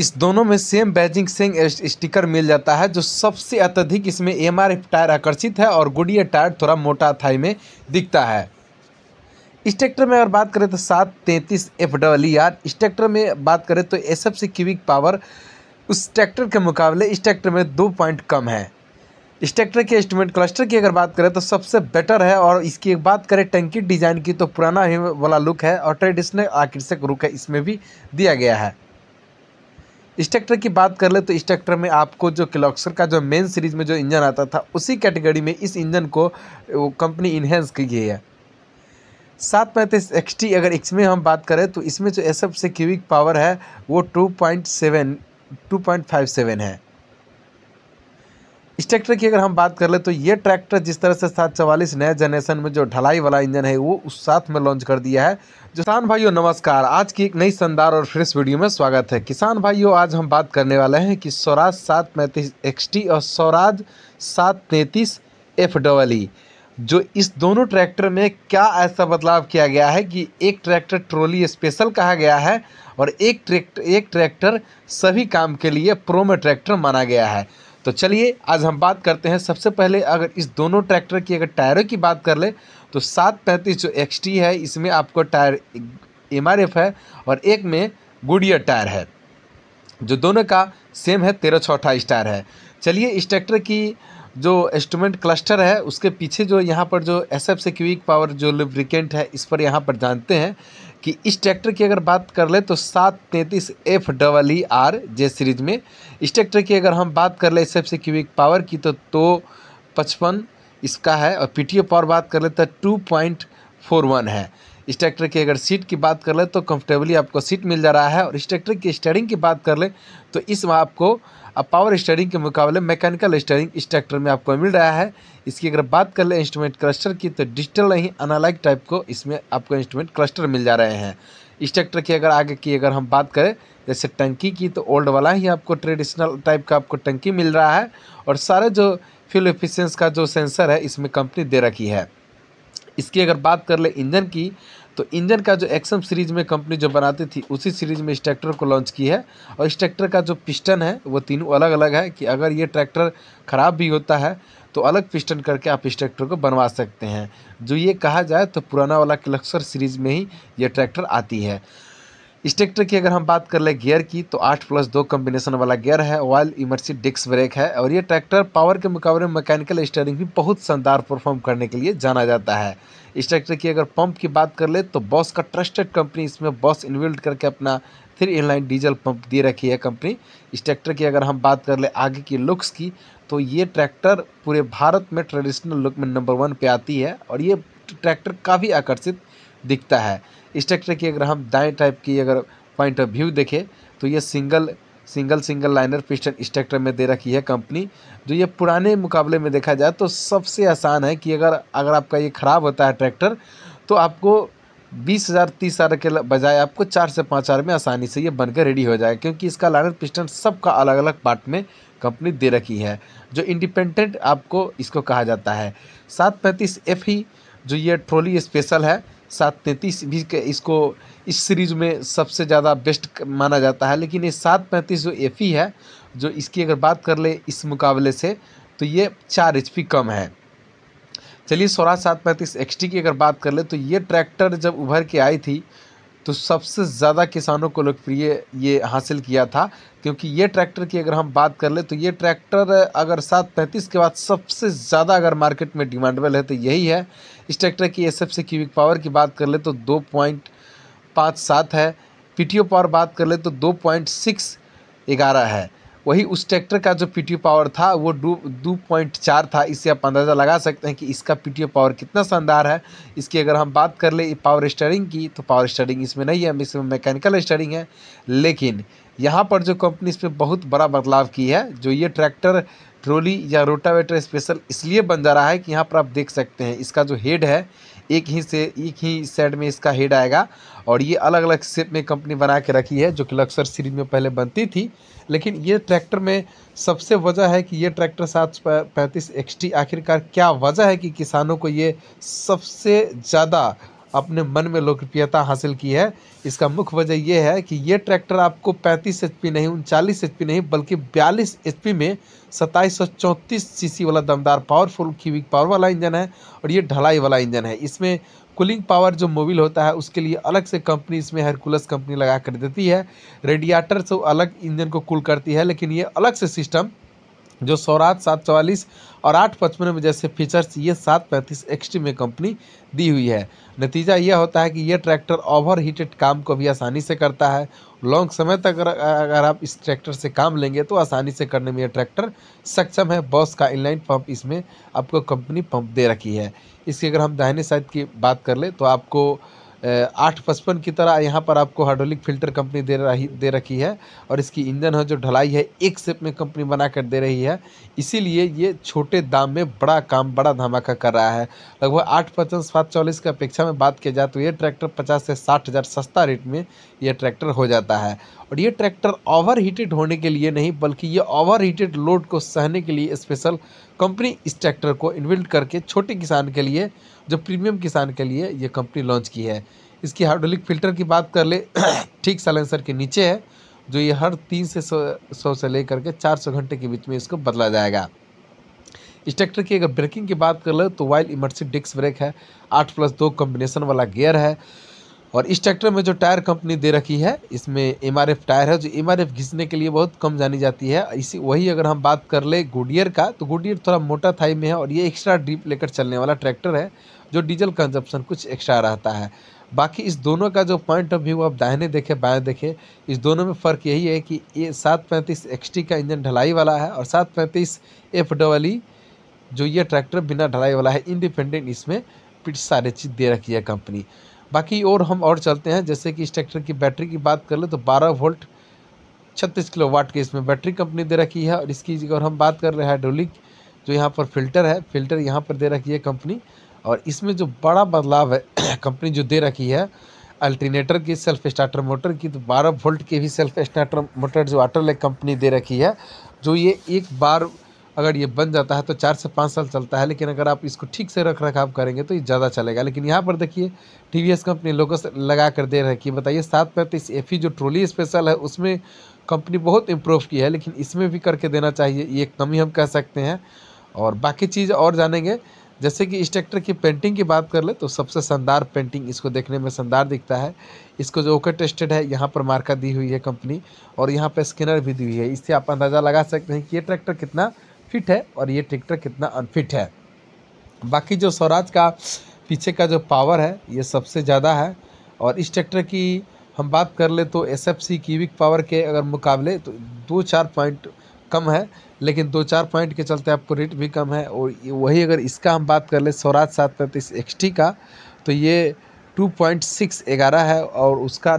इस दोनों में सेम बैजिंग सेम स्टिकर मिल जाता है। जो सबसे अत्यधिक इसमें एमआरएफ टायर आकर्षित है और गुडियर टायर थोड़ा मोटा थाई में दिखता है। इस ट्रैक्टर में अगर बात करें तो 733 FER। इस ट्रैक्टर में बात करें तो एसएफ से क्यूबिक पावर उस ट्रैक्टर के मुकाबले इस ट्रैक्टर में 2 पॉइंट कम है। इस ट्रैक्टर के इंस्ट्रूमेंट क्लस्टर की अगर बात करें तो सबसे बेटर है। और इसकी एक बात करें टंकी डिजाइन की तो पुराना ही वाला लुक है और ट्रेडिशनल आकर्षक लुक है इसमें भी दिया गया है। इस ट्रैक्टर की बात कर ले तो इस ट्रैक्टर में आपको जो किलॉक्सर का जो मेन सीरीज में जो इंजन आता था उसी कैटेगरी में इस इंजन को कंपनी इन्हेंस की गई है। 735 XT अगर इसमें हम बात करें तो इसमें जो एसएफ से क्यूबिक पावर है वो 2.57 है। इस ट्रैक्टर की अगर हम बात कर ले तो ये ट्रैक्टर जिस तरह से 744 नए जनरेशन में जो ढलाई वाला इंजन है वो उस साथ में लॉन्च कर दिया है। किसान भाइयों नमस्कार, आज की एक नई शानदार और फ्रेश वीडियो में स्वागत है। किसान भाइयों आज हम बात करने वाले हैं कि स्वराज 735 XT और स्वराज 733 FEE जो इस दोनों ट्रैक्टर में क्या ऐसा बदलाव किया गया है कि एक ट्रैक्टर ट्रॉली स्पेशल कहा गया है और एक ट्रैक्टर सभी काम के लिए प्रोमो ट्रैक्टर माना गया है। तो चलिए आज हम बात करते हैं। सबसे पहले अगर इस दोनों ट्रैक्टर की अगर टायरों की बात कर ले तो 735 जो XT है इसमें आपको टायर MRF है और एक में गुडियर टायर है जो दोनों का सेम है 13/28 टायर है। चलिए इस ट्रैक्टर की जो इंस्ट्रूमेंट क्लस्टर है उसके पीछे जो यहाँ पर जो एसएफ से क्यूबिक पावर जो लुब्रिकेंट है इस पर यहाँ पर जानते हैं कि इस ट्रैक्टर की अगर बात कर ले तो 733 FER जे सीरीज में इस ट्रैक्टर की अगर हम बात कर ले एसएफ से क्यूबिक पावर की तो 255 इसका है और पीटीओ पावर बात कर ले तो 2.41 है। इस ट्रैक्टर की अगर सीट की बात कर ले तो कंफर्टेबली आपको सीट मिल जा रहा है। और इस ट्रैक्टर की स्टीयरिंग की बात कर ले तो इसमें आपको पावर स्टीयरिंग के मुकाबले मैकेनिकल स्टीयरिंग इस ट्रैक्टर में आपको मिल रहा है। इसकी अगर बात कर ले इंस्ट्रूमेंट क्लस्टर की तो डिजिटल नहीं एनालॉग टाइप को इसमें आपको इंस्ट्रूमेंट क्लस्टर मिल जा रहे हैं। इस ट्रैक्टर की अगर आगे की अगर हम बात करें जैसे टंकी की तो ओल्ड वाला ही आपको ट्रेडिशनल टाइप का आपको टंकी मिल रहा है और सारे जो फ्यूल एफिशिएंसी का जो सेंसर है इसमें कंपनी दे रखी है। इसकी अगर बात कर ले इंजन की तो इंजन का जो एक्सएम सीरीज में कंपनी जो बनाती थी उसी सीरीज में इस ट्रैक्टर को लॉन्च की है। और इस ट्रैक्टर का जो पिस्टन है वो तीनों अलग अलग है कि अगर ये ट्रैक्टर ख़राब भी होता है तो अलग पिस्टन करके आप इस ट्रैक्टर को बनवा सकते हैं। जो ये कहा जाए तो पुराना वाला किलॉक्सर सीरीज में ही ये ट्रैक्टर आती है। इस ट्रैक्टर की अगर हम बात कर ले गियर की तो 8+2 कॉम्बिनेशन वाला गियर है, ऑयल इमर्सिव डिस्क ब्रेक है और ये ट्रैक्टर पावर के मुकाबले मैकेनिकल स्टीयरिंग भी बहुत शानदार परफॉर्म करने के लिए जाना जाता है। इस ट्रैक्टर की अगर पंप की बात कर ले तो बॉस का ट्रस्टेड कंपनी इसमें बॉस इनबिल्ट करके अपना 3 इनलाइन डीजल पंप दे रखी है कंपनी। इस ट्रैक्टर की अगर हम बात कर ले आगे की लुक्स की तो ये ट्रैक्टर पूरे भारत में ट्रेडिशनल लुक में नंबर 1 पे आती है और ये ट्रैक्टर काफ़ी आकर्षित दिखता है। इस ट्रैक्टर की अगर हम दाएं टाइप की अगर पॉइंट ऑफ व्यू देखें तो ये सिंगल लाइनर पिस्टन इस ट्रैक्टर में दे रखी है कंपनी। जो ये पुराने मुकाबले में देखा जाए तो सबसे आसान है कि अगर आपका ये ख़राब होता है ट्रैक्टर तो आपको 20,000-30,000 के बजाय आपको 4 से 5 हज़ार में आसानी से ये बनकर रेडी हो जाए क्योंकि इसका लाइनर पिस्टन सबका अलग अलग पार्ट में कंपनी दे रखी है जो इंडिपेंडेंट आपको इसको कहा जाता है। 735 FE जो ये ट्रॉली स्पेशल है 733 भी इसको इस सीरीज़ में सबसे ज़्यादा बेस्ट माना जाता है। लेकिन ये 735 जो FE है जो इसकी अगर बात कर ले इस मुकाबले से तो ये 4 HP कम है। चलिए स्वराज 735 XT की अगर बात कर ले तो ये ट्रैक्टर जब उभर के आई थी तो सबसे ज़्यादा किसानों को लोकप्रिय ये हासिल किया था क्योंकि ये ट्रैक्टर की अगर हम बात कर ले तो ये ट्रैक्टर अगर 735 के बाद सबसे ज़्यादा अगर मार्केट में डिमांडेबल है तो यही है। इस ट्रैक्टर की एसएफ से क्यूबिक पावर की बात कर ले तो 2.57 है, पीटीओ पावर बात कर ले तो 2.611 है। वही उस ट्रैक्टर का जो पीटीओ पावर था वो 2.4 था। इससे आप अंदाज़ा लगा सकते हैं कि इसका पीटीओ पावर कितना शानदार है। इसकी अगर हम बात कर ले पावर स्टीयरिंग की तो पावर स्टीयरिंग इसमें नहीं है, इसमें मैकेनिकल स्टीयरिंग है। लेकिन यहाँ पर जो कंपनी इसमें बहुत बड़ा बदलाव की है जो ये ट्रैक्टर ट्रॉली या रोटावेटर स्पेशल इसलिए बन जा रहा है कि यहाँ पर आप देख सकते हैं इसका जो हेड है एक ही साइड में इसका हेड आएगा और ये अलग अलग शेप में कंपनी बना के रखी है जो कि लक्सर सीरीज में पहले बनती थी। लेकिन ये ट्रैक्टर में सबसे वजह है कि ये ट्रैक्टर 735 XT आखिरकार क्या वजह है कि किसानों को ये सबसे ज़्यादा अपने मन में लोकप्रियता हासिल की है। इसका मुख्य वजह ये है कि ये ट्रैक्टर आपको 35 एचपी नहीं, 39 एचपी नहीं, बल्कि 42 एचपी में 2734 सीसी वाला दमदार पावरफुल क्यूबिक पावर वाला इंजन है और ये ढलाई वाला इंजन है। इसमें कूलिंग पावर जो मोबिल होता है उसके लिए अलग से कंपनी इसमें हरकुलस कंपनी लगा कर देती है। रेडिएटर से अलग इंजन को कूल करती है, लेकिन ये अलग से सिस्टम जो स्वराज 744 और 855 में जैसे फीचर्स ये 735 XT में कंपनी दी हुई है। नतीजा यह होता है कि ये ट्रैक्टर ओवर हीटेड काम को भी आसानी से करता है। लॉन्ग समय तक अगर आप इस ट्रैक्टर से काम लेंगे तो आसानी से करने में यह ट्रैक्टर सक्षम है। बॉस का इनलाइन पंप इसमें आपको कंपनी पंप दे रखी है। इसकी अगर हम दाहिने साइड की बात कर ले तो आपको 855 की तरह यहाँ पर आपको हाइड्रोलिक फिल्टर कंपनी दे रखी है और इसकी इंजन है जो ढलाई है एक शेप में कंपनी बना कर दे रही है। इसीलिए ये छोटे दाम में बड़ा काम, बड़ा धमाका कर रहा है। लगभग 855 744 की अपेक्षा में बात की जाए तो ये ट्रैक्टर 50 से 60 हज़ार सस्ता रेट में ये ट्रैक्टर हो जाता है। और ये ट्रैक्टर ओवर हीटेड होने के लिए नहीं, बल्कि ये ओवर हीटेड लोड को सहने के लिए स्पेशल कंपनी इस ट्रैक्टर को इन्बिल्ट करके छोटे किसान के लिए, जो प्रीमियम किसान के लिए ये कंपनी लॉन्च की है। इसकी हाइड्रोलिक फिल्टर की बात कर ले ठीक साइलेंसर के नीचे है, जो ये हर 3 से 100 से लेकर के 400 घंटे के बीच में इसको बदला जाएगा। इस ट्रैक्टर की अगर ब्रेकिंग की बात कर ले तो वाइल्ड इमर्सिव डिस्क ब्रेक है, 8+2 कॉम्बिनेशन वाला गियर है। और इस ट्रैक्टर में जो टायर कंपनी दे रखी है इसमें MRF टायर है, जो MRF घिसने के लिए बहुत कम जानी जाती है। इसी वही अगर हम बात कर ले गुडियर का, तो गुडियर थोड़ा मोटा थाई में है और ये एक्स्ट्रा डीप लेकर चलने वाला ट्रैक्टर है, जो डीजल कंजप्शन कुछ एक्स्ट्रा रहता है। बाकी इस दोनों का जो पॉइंट ऑफ व्यू आप दाहिने देखें बाएं देखें, इस दोनों में फ़र्क यही है कि ये 735 XT का इंजन ढलाई वाला है और 735 FEE जो ये ट्रैक्टर बिना ढलाई वाला है। इंडिपेंडेंट इसमें सारी चीज़ दे रखी है कंपनी। बाकी और हम और चलते हैं, जैसे कि इस ट्रैक्टर की बैटरी की बात कर ले तो 12 वोल्ट 36 किलोवाट की इसमें बैटरी कंपनी दे रखी है। और इसकी अगर हम बात कर रहे हैं हाइड्रोलिक जो यहाँ पर फिल्टर है, फिल्टर यहाँ पर दे रखी है कंपनी। और इसमें जो बड़ा बदलाव है कंपनी जो दे रखी है अल्टरनेटर की, सेल्फ स्टार्टर मोटर की, तो 12 वोल्ट के भी सेल्फ स्टार्टर मोटर जो ऑटोलेक कंपनी दे रखी है, जो ये एक बार अगर ये बन जाता है तो 4 से 5 साल चलता है। लेकिन अगर आप इसको ठीक से रख रखाव करेंगे तो ये ज़्यादा चलेगा। लेकिन यहाँ पर देखिए TVS कंपनी लोगोस लगा कर दे रखी है। बताइए 735 FE जो ट्रोली स्पेशल है उसमें कंपनी बहुत इम्प्रूव की है, लेकिन इसमें भी करके देना चाहिए, ये कमी हम कह सकते हैं। और बाकी चीज़ और जानेंगे, जैसे कि इस ट्रैक्टर की पेंटिंग की बात कर ले तो सबसे शानदार पेंटिंग, इसको देखने में शानदार दिखता है। इसको जो ओके टेस्टेड है यहाँ पर मार्का दी हुई है कंपनी और यहाँ पर स्कैनर भी दी हुई है। इससे आप अंदाज़ा लगा सकते हैं कि ये ट्रैक्टर कितना फिट है और ये ट्रैक्टर कितना अनफिट है। बाकी जो स्वराज का पीछे का जो पावर है ये सबसे ज़्यादा है। और इस ट्रैक्टर की हम बात कर ले तो SFC क्यूबिक पावर के अगर मुकाबले तो 2-4 पॉइंट कम है, लेकिन 2-4 पॉइंट के चलते आपको रेट भी कम है। और वही अगर इसका हम बात कर ले स्वराज 735 XT का, तो ये 2.611 है और उसका